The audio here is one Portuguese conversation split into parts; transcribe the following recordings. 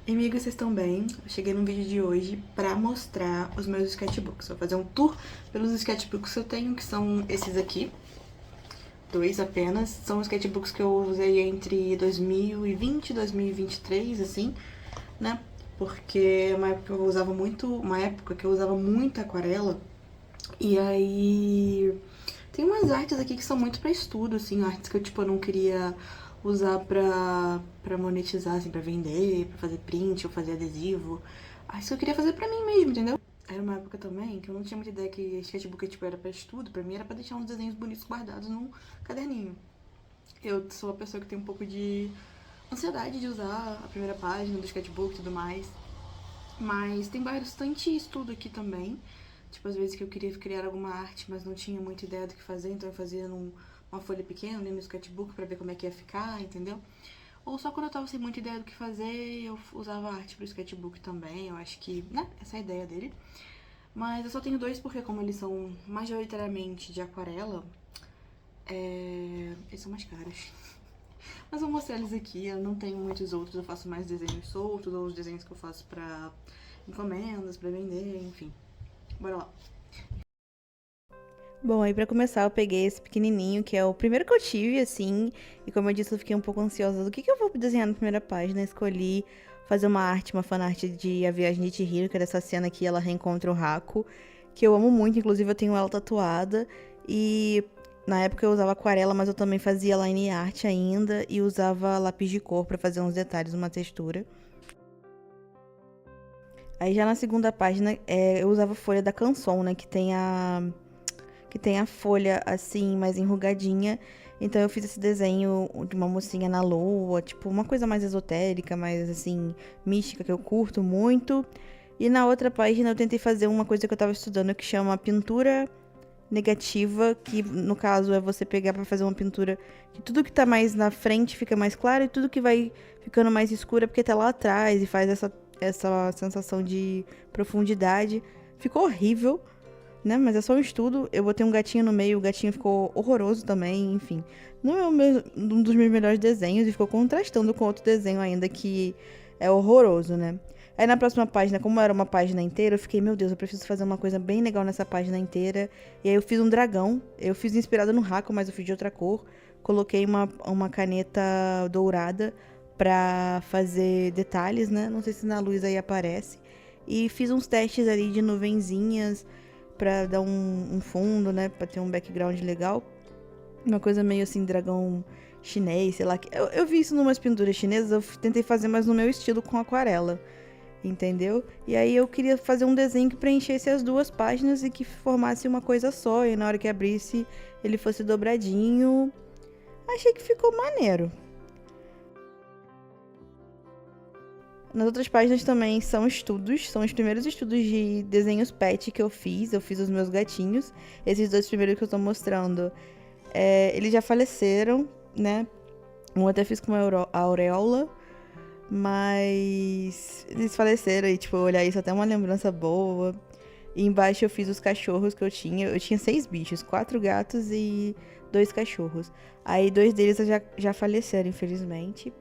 E amigos, vocês estão bem? Eu cheguei no vídeo de hoje pra mostrar os meus sketchbooks. Vou fazer um tour pelos sketchbooks que eu tenho, que são esses aqui. Dois apenas. São sketchbooks que eu usei entre 2020 e 2023, assim, né? Porque é uma época que eu usava muito aquarela. E aí tem umas artes aqui que são muito pra estudo, assim, artes que eu, tipo, eu não queria usar pra monetizar, assim, pra vender, pra fazer print ou fazer adesivo. Artes que eu queria fazer pra mim mesmo, entendeu? Era uma época também que eu não tinha muita ideia que sketchbook, tipo, era pra estudo. Pra mim era pra deixar uns desenhos bonitos guardados num caderninho. Eu sou uma pessoa que tem um pouco de ansiedade de usar a primeira página do sketchbook e tudo mais. Mas tem bastante estudo aqui também. Tipo, às vezes que eu queria criar alguma arte, mas não tinha muita ideia do que fazer, então eu fazia numa folha pequena, no sketchbook, pra ver como é que ia ficar, entendeu? Ou só quando eu tava sem muita ideia do que fazer, eu usava arte pro sketchbook também. Eu acho que, né, essa é a ideia dele. Mas eu só tenho dois porque, como eles são majoritariamente de aquarela, eles são mais caros. Mas eu vou mostrar eles aqui. Eu não tenho muitos outros, eu faço mais desenhos soltos, ou os desenhos que eu faço pra encomendas, pra vender, enfim. Bora lá. Bom, aí pra começar eu peguei esse pequenininho, que é o primeiro que eu tive, assim, e como eu disse, eu fiquei um pouco ansiosa do que eu vou desenhar na primeira página. Escolhi fazer uma arte, uma fanart de A Viagem de Chihiro, que é dessa cena aqui, ela reencontra o Haku, que eu amo muito, inclusive eu tenho ela tatuada, e na época eu usava aquarela, mas eu também fazia line art ainda, e usava lápis de cor pra fazer uns detalhes, uma textura. Aí já na segunda página, eu usava folha da Canson, né, que tem a folha assim, mais enrugadinha. Então eu fiz esse desenho de uma mocinha na lua, tipo, uma coisa mais esotérica, mais assim, mística, que eu curto muito. E na outra página eu tentei fazer uma coisa que eu tava estudando que chama pintura negativa, que no caso é você pegar pra fazer uma pintura que tudo que tá mais na frente fica mais claro e tudo que vai ficando mais escuro é porque tá lá atrás e faz essa sensação de profundidade. Ficou horrível, né? Mas é só um estudo. Eu botei um gatinho no meio, o gatinho ficou horroroso também, enfim. Não é um dos meus melhores desenhos e ficou contrastando com outro desenho ainda que é horroroso, né? Aí na próxima página, como era uma página inteira, eu fiquei, meu Deus, eu preciso fazer uma coisa bem legal nessa página inteira. E aí eu fiz um dragão. Eu fiz inspirado no Hako, mas eu fiz de outra cor. Coloquei uma caneta dourada pra fazer detalhes, né? Não sei se na luz aí aparece. E fiz uns testes ali de nuvenzinhas pra dar um fundo, né? Pra ter um background legal. Uma coisa meio assim, dragão chinês, sei lá. Eu vi isso numas pinturas chinesas, eu tentei fazer mais no meu estilo com aquarela, entendeu? E aí eu queria fazer um desenho que preenchesse as duas páginas e que formasse uma coisa só. E na hora que abrisse, ele fosse dobradinho. Achei que ficou maneiro. Nas outras páginas também são estudos, são os primeiros estudos de desenhos pet que eu fiz. Eu fiz os meus gatinhos. Esses dois primeiros que eu tô mostrando, eles já faleceram, né? Um eu até fiz com uma auréola, mas eles faleceram e, tipo, olhar isso até uma lembrança boa. E embaixo eu fiz os cachorros que eu tinha. Eu tinha 6 bichos, 4 gatos e 2 cachorros. Aí 2 deles já faleceram, infelizmente.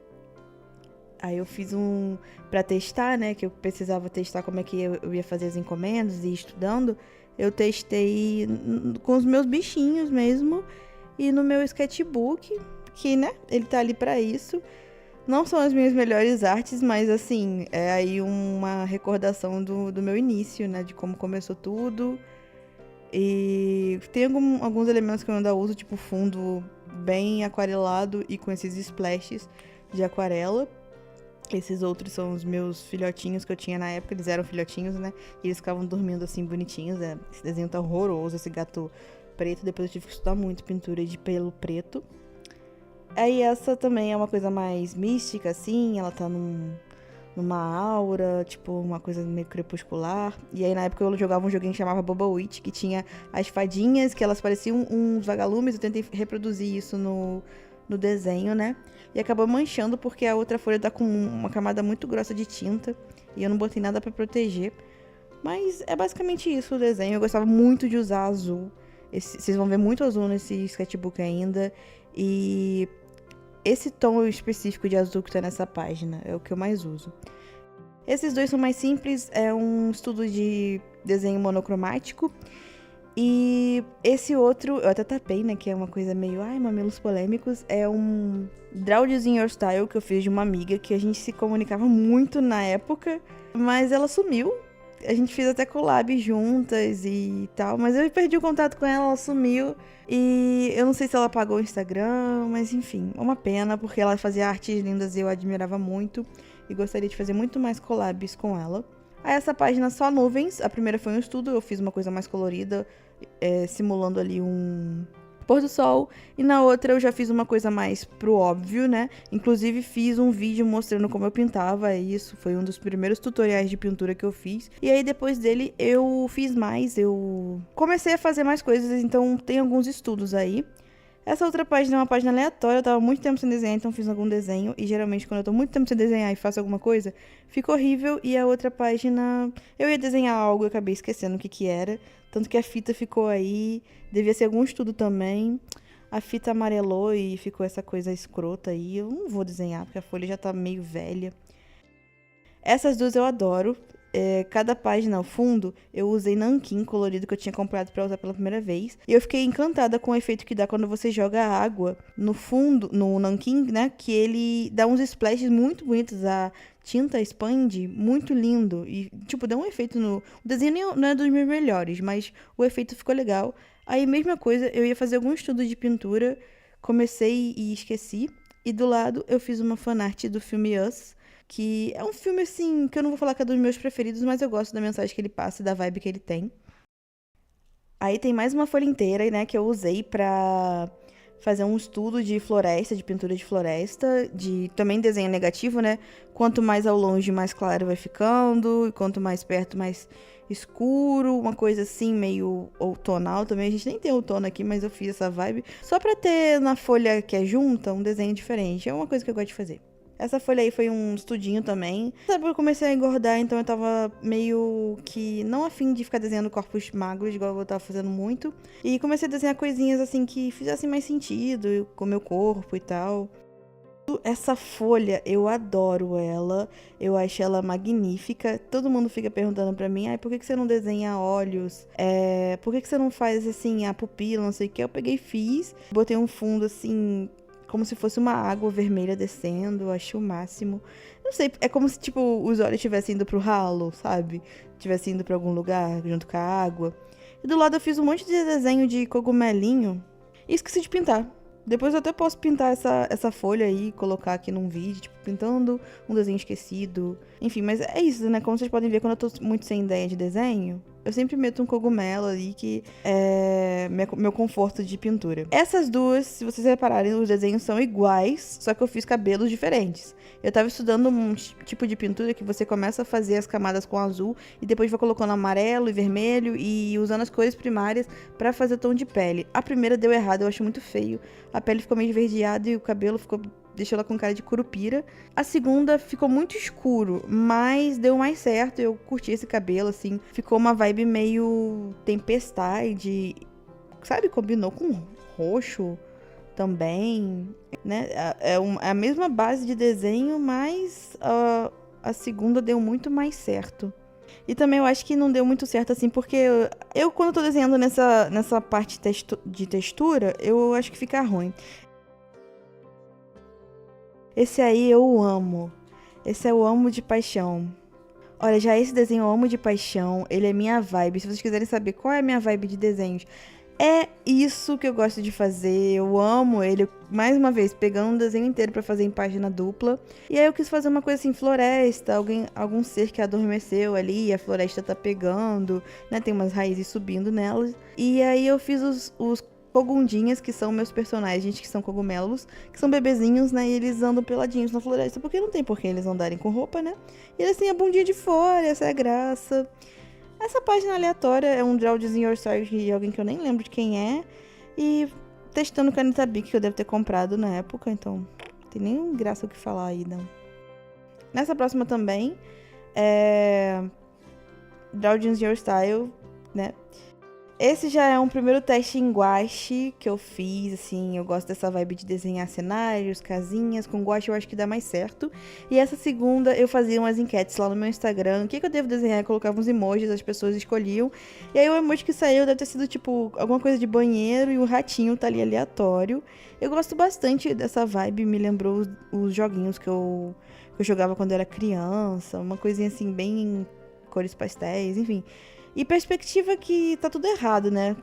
Aí eu fiz um pra testar, né? Que eu precisava testar como é que eu ia fazer as encomendas e ir estudando. Eu testei com os meus bichinhos mesmo e no meu sketchbook, que, né? Ele tá ali pra isso. Não são as minhas melhores artes, mas assim, é aí uma recordação do meu início, né? De como começou tudo. E tem alguns elementos que eu ainda uso, tipo fundo bem aquarelado e com esses splashes de aquarela. Esses outros são os meus filhotinhos que eu tinha na época, eles eram filhotinhos, né? E eles ficavam dormindo assim bonitinhos. Esse desenho tá horroroso, esse gato preto. Depois eu tive que estudar muito pintura de pelo preto. Aí essa também é uma coisa mais mística, assim, ela tá numa aura, tipo, uma coisa meio crepuscular. E aí na época eu jogava um joguinho que chamava Bubble Witch, que tinha as fadinhas, que elas pareciam uns vagalumes. Eu tentei reproduzir isso no desenho, né? E acabou manchando porque a outra folha tá com uma camada muito grossa de tinta. E eu não botei nada pra proteger. Mas é basicamente isso o desenho. Eu gostava muito de usar azul. Vocês vão ver muito azul nesse sketchbook ainda. E esse tom específico de azul que tá nessa página é o que eu mais uso. Esses dois são mais simples, é um estudo de desenho monocromático. E esse outro, eu até tapei, né, que é uma coisa meio, mamilos polêmicos, é um Drawings in Your Style que eu fiz de uma amiga, que a gente se comunicava muito na época, mas ela sumiu. A gente fez até collab juntas e tal, mas eu perdi o contato com ela sumiu. E eu não sei se ela apagou o Instagram, mas enfim, é uma pena, porque ela fazia artes lindas e eu admirava muito. E gostaria de fazer muito mais collabs com ela. Aí essa página só nuvens, a primeira foi um estudo, eu fiz uma coisa mais colorida, simulando ali um pôr do sol. E na outra eu já fiz uma coisa mais pro óbvio, né? Inclusive fiz um vídeo mostrando como eu pintava isso. Foi um dos primeiros tutoriais de pintura que eu fiz. E aí depois dele eu fiz mais, eu comecei a fazer mais coisas, então tem alguns estudos aí. Essa outra página é uma página aleatória, eu tava muito tempo sem desenhar, então fiz algum desenho. E geralmente quando eu tô muito tempo sem desenhar e faço alguma coisa, fica horrível. E a outra página, eu ia desenhar algo e acabei esquecendo o que que era. Tanto que a fita ficou aí, devia ser algum estudo também. A fita amarelou e ficou essa coisa escrota aí. Eu não vou desenhar, porque a folha já tá meio velha. Essas duas eu adoro. Cada página ao fundo, eu usei nanquim colorido que eu tinha comprado pra usar pela primeira vez. E eu fiquei encantada com o efeito que dá quando você joga água no fundo, no nanquim, né? Que ele dá uns splashes muito bonitos. A tinta expande, muito lindo. E, tipo, dá um efeito no... O desenho não é dos meus melhores, mas o efeito ficou legal. Aí, mesma coisa, eu ia fazer algum estudo de pintura, comecei e esqueci. E do lado, eu fiz uma fanart do filme Us, que é um filme, assim, que eu não vou falar que é dos meus preferidos, mas eu gosto da mensagem que ele passa e da vibe que ele tem. Aí tem mais uma folha inteira, né, que eu usei pra fazer um estudo de floresta, de pintura de floresta, de também desenho negativo, né? Quanto mais ao longe, mais claro vai ficando, e quanto mais perto, mais escuro, uma coisa assim, meio outonal também. A gente nem tem outono aqui, mas eu fiz essa vibe só pra ter na folha que é junta um desenho diferente. É uma coisa que eu gosto de fazer. Essa folha aí foi um estudinho também. Sabe, eu comecei a engordar, então eu tava meio que não afim de ficar desenhando corpos magros, igual eu tava fazendo muito. E comecei a desenhar coisinhas assim que fizessem mais sentido com o meu corpo e tal. Essa folha, eu adoro ela. Eu acho ela magnífica. Todo mundo fica perguntando pra mim, por que você não desenha olhos? Por que você não faz assim a pupila, não sei o que. Eu peguei e fiz. Botei um fundo assim, como se fosse uma água vermelha descendo, eu acho o máximo. Não sei, é como se, tipo, os olhos estivessem indo pro ralo, sabe? Estivessem indo pra algum lugar junto com a água. E do lado eu fiz um monte de desenho de cogumelinho e esqueci de pintar. Depois eu até posso pintar essa folha aí e colocar aqui num vídeo, tipo, pintando um desenho esquecido. Enfim, mas é isso, né? Como vocês podem ver, quando eu tô muito sem ideia de desenho, eu sempre meto um cogumelo ali que é meu conforto de pintura. Essas duas, se vocês repararem, os desenhos são iguais, só que eu fiz cabelos diferentes. Eu tava estudando um tipo de pintura que você começa a fazer as camadas com azul e depois vai colocando amarelo e vermelho e usando as cores primárias pra fazer tom de pele. A primeira deu errado, eu acho muito feio. A pele ficou meio esverdeada e o cabelo deixou ela com cara de curupira. A segunda ficou muito escuro, mas deu mais certo. Eu curti esse cabelo, assim. Ficou uma vibe meio tempestade, sabe? Combinou com roxo também, né? É a mesma base de desenho, mas a segunda deu muito mais certo. E também eu acho que não deu muito certo, assim, porque eu quando tô desenhando nessa parte de textura, eu acho que fica ruim. Esse aí eu amo. Esse eu amo de paixão. Olha, já esse desenho eu amo de paixão. Ele é minha vibe. Se vocês quiserem saber qual é a minha vibe de desenhos, é isso que eu gosto de fazer. Eu amo ele. Mais uma vez, pegando um desenho inteiro pra fazer em página dupla. E aí eu quis fazer uma coisa assim, floresta. Algum ser que adormeceu ali e a floresta tá pegando, né? Tem umas raízes subindo nelas. E aí eu fiz os cogundinhas, que são meus personagens, que são cogumelos, que são bebezinhos, né? E eles andam peladinhos na floresta, porque não tem por que eles andarem com roupa, né? E eles têm a bundinha de fora, essa é a graça. Essa página aleatória é um Drawings in Your Style de alguém que eu nem lembro de quem é. E testando caneta Bic, que eu devo ter comprado na época, então não tem nem graça o que falar aí, não. Nessa próxima também é Drawings in Your Style, né? Esse já é um primeiro teste em guache que eu fiz, assim, eu gosto dessa vibe de desenhar cenários, casinhas, com guache eu acho que dá mais certo. E essa segunda eu fazia umas enquetes lá no meu Instagram, o que eu devo desenhar? Eu colocava uns emojis, as pessoas escolhiam. E aí o emoji que saiu deve ter sido, tipo, alguma coisa de banheiro e o ratinho tá ali aleatório. Eu gosto bastante dessa vibe, me lembrou os joguinhos que eu jogava quando era criança, uma coisinha assim, bem cores pastéis, enfim. E perspectiva que tá tudo errado, né?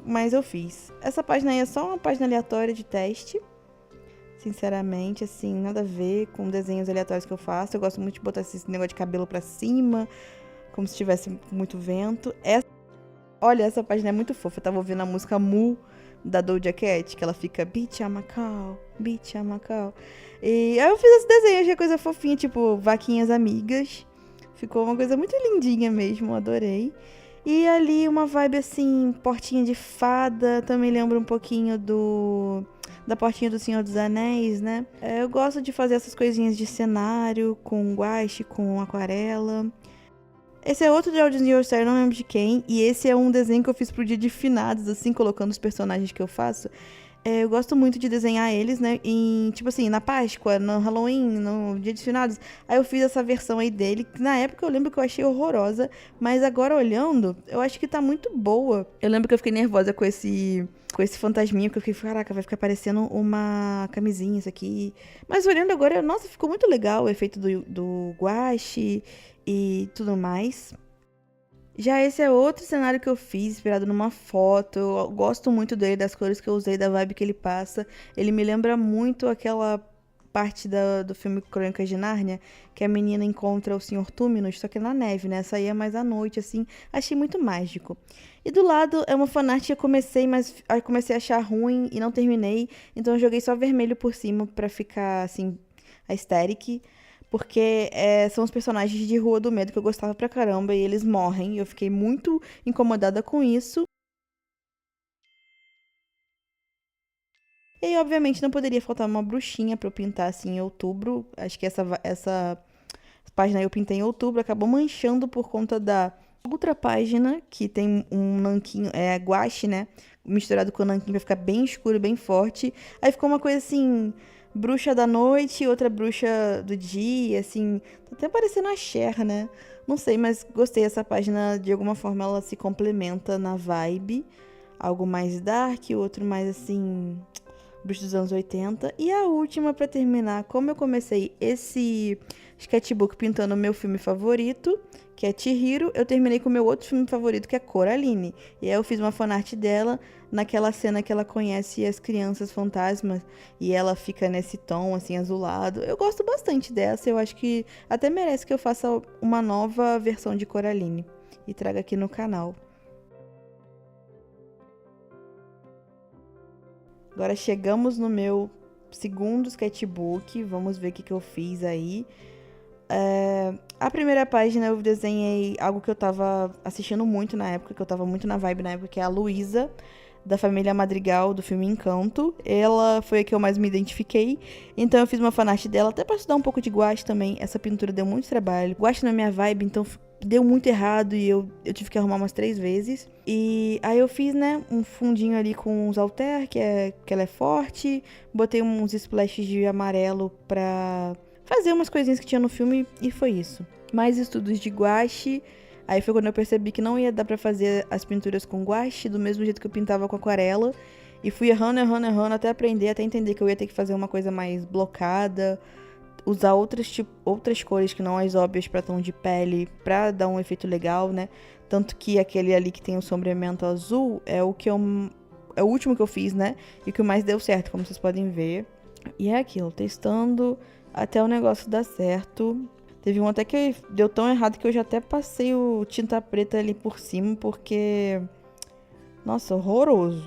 Mas eu fiz. Essa página aí é só uma página aleatória de teste. Sinceramente, assim, nada a ver com desenhos aleatórios que eu faço. Eu gosto muito de botar esse negócio de cabelo pra cima, como se tivesse muito vento. Olha, essa página é muito fofa. Eu tava ouvindo a música Mu da Doja Cat, que ela fica Beach a Macau, Beach a Macau. E aí eu fiz esse desenho, achei coisa fofinha, tipo vaquinhas amigas. Ficou uma coisa muito lindinha mesmo, adorei. E ali uma vibe assim, portinha de fada, também lembra um pouquinho da portinha do Senhor dos Anéis, né? Eu gosto de fazer essas coisinhas de cenário, com guache, com aquarela. Esse é outro de Audios Your Star, não lembro de quem. E esse é um desenho que eu fiz pro dia de finados, assim, colocando os personagens que eu faço. Eu gosto muito de desenhar eles, né? Tipo assim, na Páscoa, no Halloween, no Dia de Finados. Aí eu fiz essa versão aí dele, que na época eu lembro que eu achei horrorosa, mas agora olhando, eu acho que tá muito boa. Eu lembro que eu fiquei nervosa com esse fantasminha, porque eu fiquei, caraca, vai ficar parecendo uma camisinha isso aqui. Mas olhando agora, nossa, ficou muito legal o efeito do guache e tudo mais. Já esse é outro cenário que eu fiz, inspirado numa foto. Eu gosto muito dele, das cores que eu usei, da vibe que ele passa. Ele me lembra muito aquela parte do filme Crônicas de Nárnia, que a menina encontra o Senhor Túminos, só que na neve, né? Essa aí é mais à noite, assim. Achei muito mágico. E do lado é uma fanart que eu comecei, mas aí comecei a achar ruim e não terminei. Então eu joguei só vermelho por cima pra ficar, assim, aesthetic. Porque são os personagens de Rua do Medo que eu gostava pra caramba e eles morrem. E eu fiquei muito incomodada com isso. E aí, obviamente, não poderia faltar uma bruxinha pra eu pintar assim em outubro. Acho que essa página aí eu pintei em outubro, acabou manchando por conta da outra página, que tem um nanquinho, guache, né? Misturado com o nanquinho pra ficar bem escuro, bem forte. Aí ficou uma coisa assim, bruxa da noite, outra bruxa do dia, assim. Tá até parecendo a Cher, né? Não sei, mas gostei dessa página, de alguma forma ela se complementa na vibe. Algo mais dark, outro mais assim, bruxa dos anos 80. E a última, pra terminar, como eu comecei esse sketchbook pintando o meu filme favorito, que é Chihiro, eu terminei com o meu outro filme favorito, que é Coraline. E aí eu fiz uma fanart dela naquela cena que ela conhece as crianças fantasmas e ela fica nesse tom, assim, azulado. Eu gosto bastante dessa, eu acho que até merece que eu faça uma nova versão de Coraline e traga aqui no canal. Agora chegamos no meu segundo sketchbook, vamos ver o que eu fiz aí. A primeira página eu desenhei algo que eu tava assistindo muito na época, que eu tava muito na vibe na época, que é a Luísa, da família Madrigal, do filme Encanto. Ela foi a que eu mais me identifiquei, então eu fiz uma fanart dela, até pra estudar um pouco de guache também. Essa pintura deu muito trabalho. Guache não é minha vibe, então deu muito errado e eu tive que arrumar umas 3 vezes. E aí eu fiz, né, um fundinho ali com uns alter, que ela é forte. Botei uns splashes de amarelo pra fazer umas coisinhas que tinha no filme e foi isso. Mais estudos de guache. Aí foi quando eu percebi que não ia dar pra fazer as pinturas com guache do mesmo jeito que eu pintava com aquarela. E fui errando até aprender, até entender que eu ia ter que fazer uma coisa mais blocada, usar outras cores que não as óbvias pra tom de pele, pra dar um efeito legal, né? Tanto que aquele ali que tem o sombreamento azul é o último que eu fiz, né? E o que mais deu certo, como vocês podem ver. E é aquilo, testando até o negócio dar certo. Teve um até que deu tão errado que eu já até passei o tinta preta ali por cima, porque... Nossa, horroroso.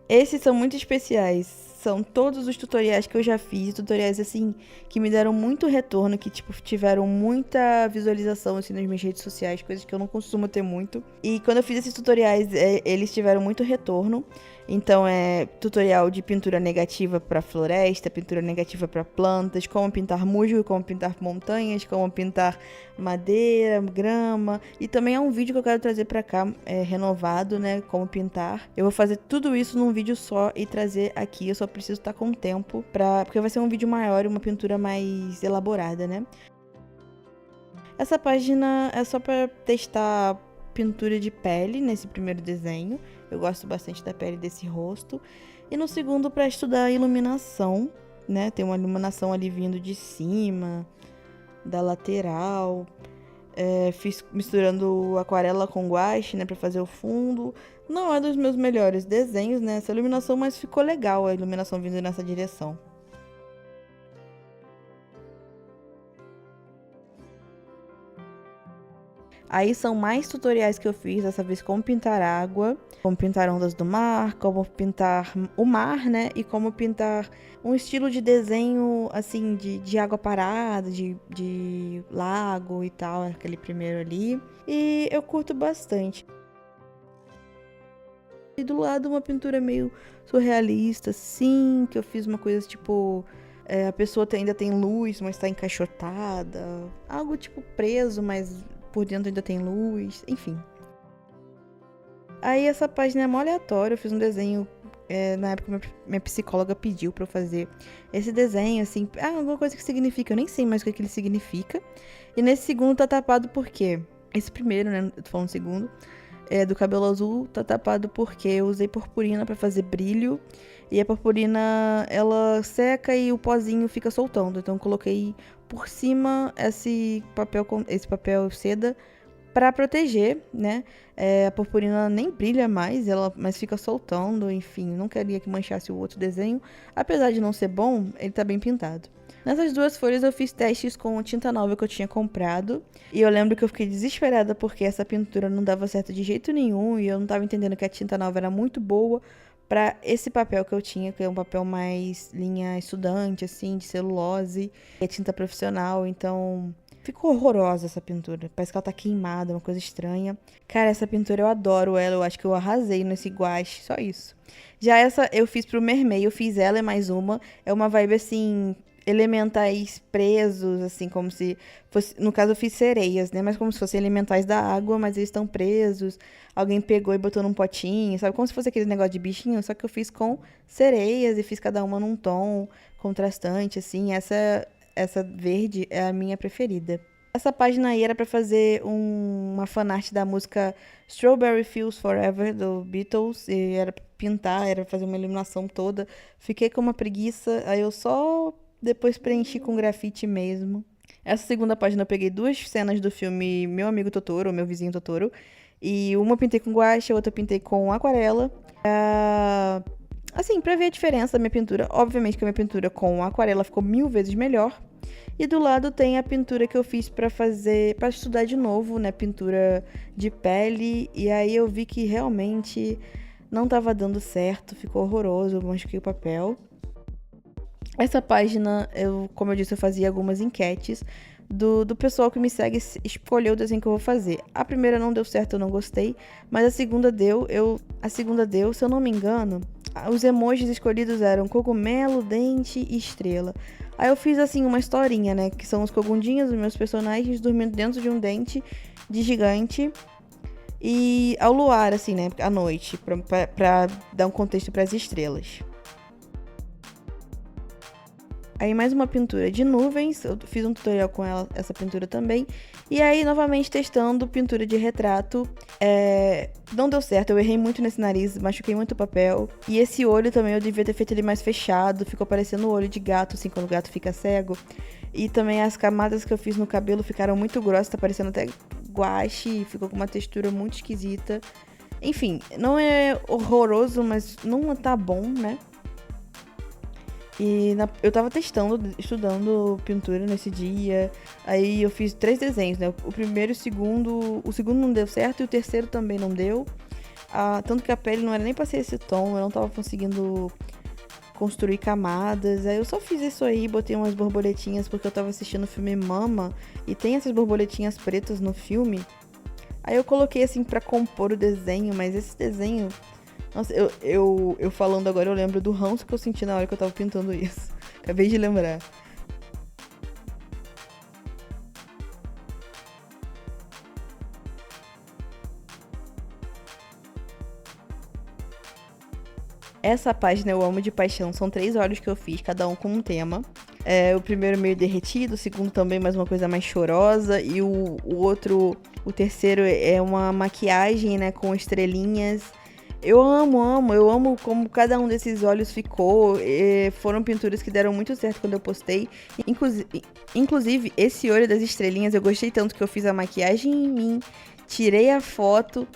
Esses são muito especiais. São todos os tutoriais que eu já fiz, tutoriais assim que me deram muito retorno, que tipo tiveram muita visualização assim nas minhas redes sociais, coisas que eu não costumo ter muito. E quando eu fiz esses tutoriais, eles tiveram muito retorno. Então é tutorial de pintura negativa para floresta, pintura negativa para plantas, como pintar musgo, como pintar montanhas, como pintar madeira, grama. E também é um vídeo que eu quero trazer para cá, renovado, né? Como pintar. Eu vou fazer tudo isso num vídeo só e trazer aqui. Eu só preciso estar com tempo porque vai ser um vídeo maior e uma pintura mais elaborada, né? Essa página é só para testar pintura de pele nesse primeiro desenho. Eu gosto bastante da pele desse rosto. E no segundo, para estudar a iluminação, né? Tem uma iluminação ali vindo de cima, da lateral. Fiz misturando aquarela com guache, né? Para fazer o fundo. Não é dos meus melhores desenhos, né? Essa iluminação, mas ficou legal a iluminação vindo nessa direção. Aí são mais tutoriais que eu fiz, dessa vez como pintar água, como pintar ondas do mar, como pintar o mar, né? E como pintar um estilo de desenho, assim, de água parada, de lago e tal, aquele primeiro ali. E eu curto bastante. E do lado uma pintura meio surrealista, sim, que eu fiz uma coisa tipo... a pessoa ainda tem luz, mas tá encaixotada. Algo tipo preso, mas... por dentro ainda tem luz, enfim. Aí essa página é mó aleatória, eu fiz um desenho, na época minha psicóloga pediu pra eu fazer esse desenho, assim, alguma coisa que significa, eu nem sei mais o que ele significa. E nesse segundo tá tapado por quê? Esse primeiro, né, eu tô falando segundo, do cabelo azul, tá tapado porque eu usei purpurina pra fazer brilho. E a purpurina, ela seca e o pozinho fica soltando. Então eu coloquei por cima esse papel seda pra proteger, né? A purpurina nem brilha mais, mas fica soltando, enfim. Não queria que manchasse o outro desenho. Apesar de não ser bom, ele tá bem pintado. Nessas duas folhas eu fiz testes com tinta nova que eu tinha comprado. E eu lembro que eu fiquei desesperada porque essa pintura não dava certo de jeito nenhum. E eu não tava entendendo que a tinta nova era muito boa para esse papel que eu tinha, que é um papel mais linha estudante, assim, de celulose. É tinta profissional, então... ficou horrorosa essa pintura. Parece que ela tá queimada, uma coisa estranha. Cara, essa pintura eu adoro ela. Eu acho que eu arrasei nesse guache, só isso. Já essa eu fiz pro Mermaid, eu fiz ela e mais uma. É uma vibe assim... elementais presos, assim, como se fosse... no caso eu fiz sereias, né? Mas como se fossem elementais da água, mas eles estão presos. Alguém pegou e botou num potinho, sabe? Como se fosse aquele negócio de bichinho, só que eu fiz com sereias e fiz cada uma num tom contrastante, assim. Essa verde é a minha preferida. Essa página aí era pra fazer uma fanart da música Strawberry Fields Forever, do Beatles. E era pra pintar, era pra fazer uma iluminação toda. Fiquei com uma preguiça, aí eu só... depois preenchi com grafite mesmo. Essa segunda página eu peguei duas cenas do filme Meu Amigo Totoro, Meu Vizinho Totoro. E uma eu pintei com guache, a outra eu pintei com aquarela. Assim, pra ver a diferença da minha pintura. Obviamente que a minha pintura com aquarela ficou 1000 vezes melhor. E do lado tem a pintura que eu fiz pra estudar de novo, né? Pintura de pele. E aí eu vi que realmente não tava dando certo, ficou horroroso, eu machuquei o papel. Essa página, como eu disse, eu fazia algumas enquetes do pessoal que me segue escolher o desenho que eu vou fazer. A primeira não deu certo, eu não gostei, mas a segunda deu, se eu não me engano, os emojis escolhidos eram cogumelo, dente e estrela. Aí eu fiz assim uma historinha, né, que são os cogundinhos, os meus personagens dormindo dentro de um dente de gigante e ao luar, assim, né, à noite, pra dar um contexto para as estrelas. Aí mais uma pintura de nuvens, eu fiz um tutorial com essa pintura também. E aí, novamente, testando pintura de retrato. Não deu certo, eu errei muito nesse nariz, machuquei muito o papel. E esse olho também, eu devia ter feito ele mais fechado, ficou parecendo o olho de gato, assim, quando o gato fica cego. E também as camadas que eu fiz no cabelo ficaram muito grossas, tá parecendo até guache, ficou com uma textura muito esquisita. Enfim, não é horroroso, mas não tá bom, né? E eu tava estudando pintura nesse dia. Aí eu fiz 3 desenhos, né? O primeiro e o segundo não deu certo e o terceiro também não deu. Tanto que a pele não era nem pra ser esse tom, eu não tava conseguindo construir camadas. Aí eu só fiz isso aí, botei umas borboletinhas porque eu tava assistindo o filme Mama e tem essas borboletinhas pretas no filme. Aí eu coloquei assim pra compor o desenho, mas esse desenho Nossa, eu falando agora, eu lembro do ranço que eu senti na hora que eu tava pintando isso. Acabei de lembrar. Essa página eu amo de paixão. São 3 olhos que eu fiz, cada um com um tema. O primeiro meio derretido, o segundo também mais uma coisa mais chorosa. E o outro, o terceiro é uma maquiagem, né, com estrelinhas. Eu amo como cada um desses olhos ficou. Foram pinturas que deram muito certo quando eu postei. Inclusive, esse olho das estrelinhas eu gostei tanto que eu fiz a maquiagem em mim, tirei a foto,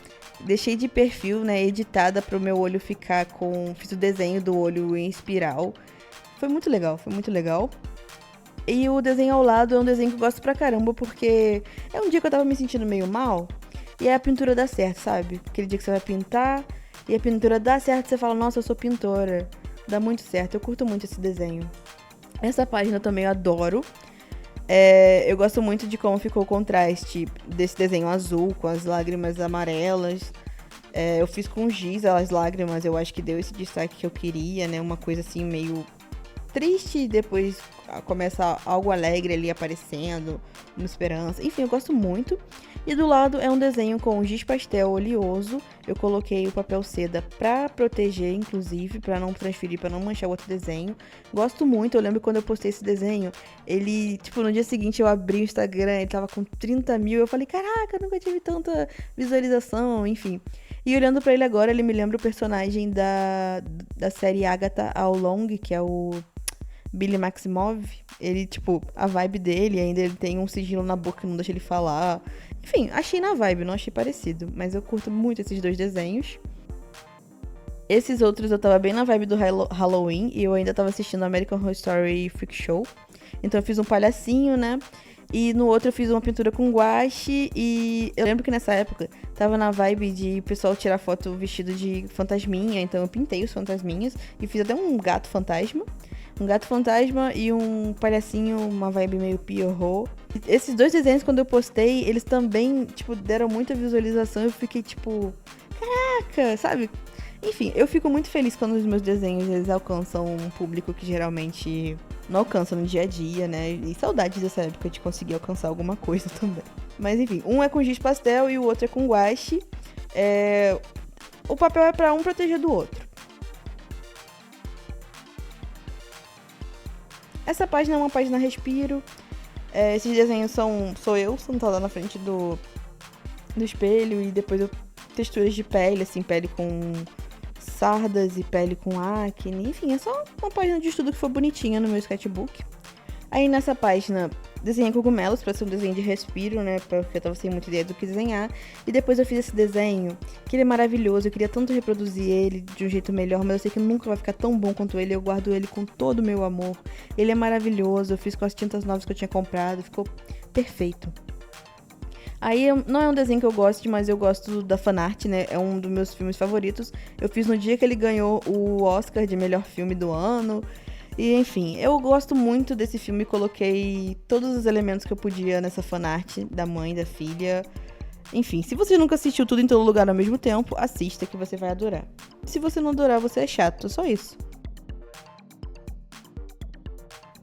deixei de perfil, né, editada para o meu olho ficar com. Fiz o desenho do olho em espiral. Foi muito legal, foi muito legal. E o desenho ao lado é um desenho que eu gosto pra caramba, porque é um dia que eu tava me sentindo meio mal, e aí a pintura dá certo, sabe? Aquele dia que você vai pintar, e a pintura dá certo, você fala, nossa, eu sou pintora. Dá muito certo, eu curto muito esse desenho. Essa página eu também adoro. Eu gosto muito de como ficou o contraste desse desenho azul com as lágrimas amarelas. Eu fiz com giz as lágrimas, eu acho que deu esse destaque que eu queria, né? Uma coisa assim meio triste e depois começa algo alegre ali aparecendo, uma esperança. Enfim, eu gosto muito. E do lado é um desenho com giz pastel oleoso. Eu coloquei o papel seda pra proteger, inclusive, pra não transferir, pra não manchar o outro desenho. Gosto muito, eu lembro quando eu postei esse desenho, ele, tipo, no dia seguinte eu abri o Instagram, ele tava com 30 mil, eu falei, caraca, eu nunca tive tanta visualização, enfim. E olhando pra ele agora, ele me lembra o personagem da série Agatha All Long, que é o Billy Maximov. Ele, tipo, a vibe dele, ainda ele tem um sigilo na boca que não deixa ele falar. Enfim, achei na vibe, não achei parecido. Mas eu curto muito esses dois desenhos. Esses outros eu tava bem na vibe do Halloween e eu ainda tava assistindo American Horror Story Freak Show. Então eu fiz um palhacinho, né? E no outro eu fiz uma pintura com guache e eu lembro que nessa época tava na vibe de o pessoal tirar foto vestido de fantasminha, então eu pintei os fantasminhas e fiz até um gato fantasma. Um gato fantasma e um palhacinho, uma vibe meio Pierrot. Esses dois desenhos, quando eu postei, eles também, tipo, deram muita visualização. Eu fiquei, tipo, caraca, sabe? Enfim, eu fico muito feliz quando os meus desenhos, eles alcançam um público que geralmente não alcança no dia a dia, né? E saudades dessa época de conseguir alcançar alguma coisa também. Mas enfim, um é com giz pastel e o outro é com guache. O papel é pra um proteger do outro. Essa página é uma página respiro. Esses desenhos sou eu sentada na frente do espelho e depois eu texturas de pele, assim, pele com sardas e pele com acne. Enfim, é só uma página de estudo que foi bonitinha no meu sketchbook. Aí nessa página desenhei cogumelos pra ser um desenho de respiro, né? Porque eu tava sem muita ideia do que desenhar. E depois eu fiz esse desenho, que ele é maravilhoso. Eu queria tanto reproduzir ele de um jeito melhor, mas eu sei que nunca vai ficar tão bom quanto ele. Eu guardo ele com todo o meu amor. Ele é maravilhoso. Eu fiz com as tintas novas que eu tinha comprado. Ficou perfeito. Aí não é um desenho que eu gosto, mas eu gosto da fanart, né? É um dos meus filmes favoritos. Eu fiz no dia que ele ganhou o Oscar de melhor filme do ano. E enfim, eu gosto muito desse filme, coloquei todos os elementos que eu podia nessa fanart da mãe, da filha. Enfim, se você nunca assistiu tudo em todo lugar ao mesmo tempo, assista que você vai adorar. Se você não adorar, você é chato, só isso.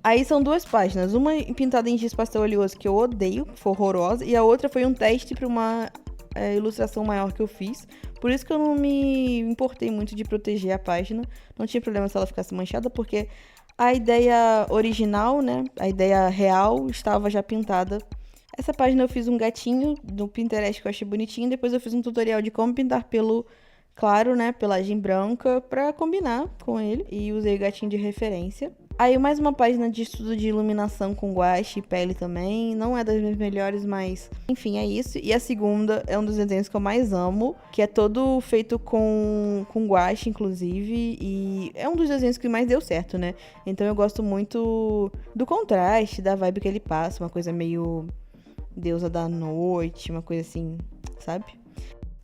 Aí são duas páginas, uma pintada em giz pastel oleoso que eu odeio, que foi horrorosa, e a outra foi um teste para uma ilustração maior que eu fiz. Por isso que eu não me importei muito de proteger a página. Não tinha problema se ela ficasse manchada, porque a ideia original, né, a ideia real estava já pintada. Essa página eu fiz um gatinho do Pinterest que eu achei bonitinho, depois eu fiz um tutorial de como pintar pelo claro, né, pelagem branca, pra combinar com ele, e usei o gatinho de referência. Aí mais uma página de estudo de iluminação com guache e pele também. Não é das minhas melhores, mas enfim, é isso. E a segunda é um dos desenhos que eu mais amo, que é todo feito com guache, inclusive. E é um dos desenhos que mais deu certo, né? Então eu gosto muito do contraste, da vibe que ele passa. Uma coisa meio deusa da noite, uma coisa assim, sabe?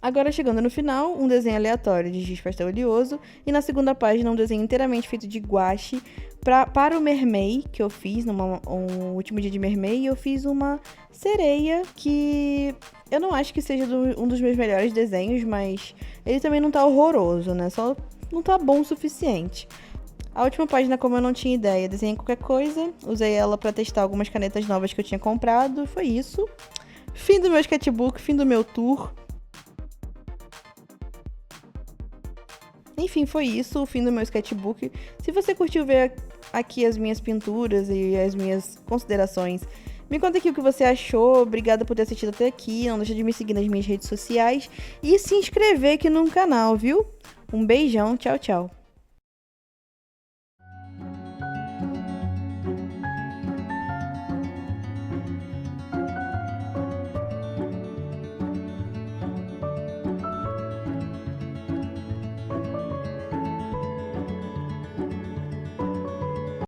Agora, chegando no final, um desenho aleatório de giz pastel oleoso. E na segunda página, um desenho inteiramente feito de guache. Para o mermaid, que eu fiz, um último dia de mermaid, eu fiz uma sereia que eu não acho que seja um dos meus melhores desenhos, mas ele também não tá horroroso, né? Só não tá bom o suficiente. A última página, como eu não tinha ideia, desenhei qualquer coisa. Usei ela pra testar algumas canetas novas que eu tinha comprado. Foi isso. Fim do meu sketchbook, fim do meu tour. Enfim, foi isso, o fim do meu sketchbook. Se você curtiu ver aqui as minhas pinturas e as minhas considerações, me conta aqui o que você achou. Obrigada por ter assistido até aqui. Não deixa de me seguir nas minhas redes sociais e se inscrever aqui no canal, viu? Um beijão, tchau, tchau.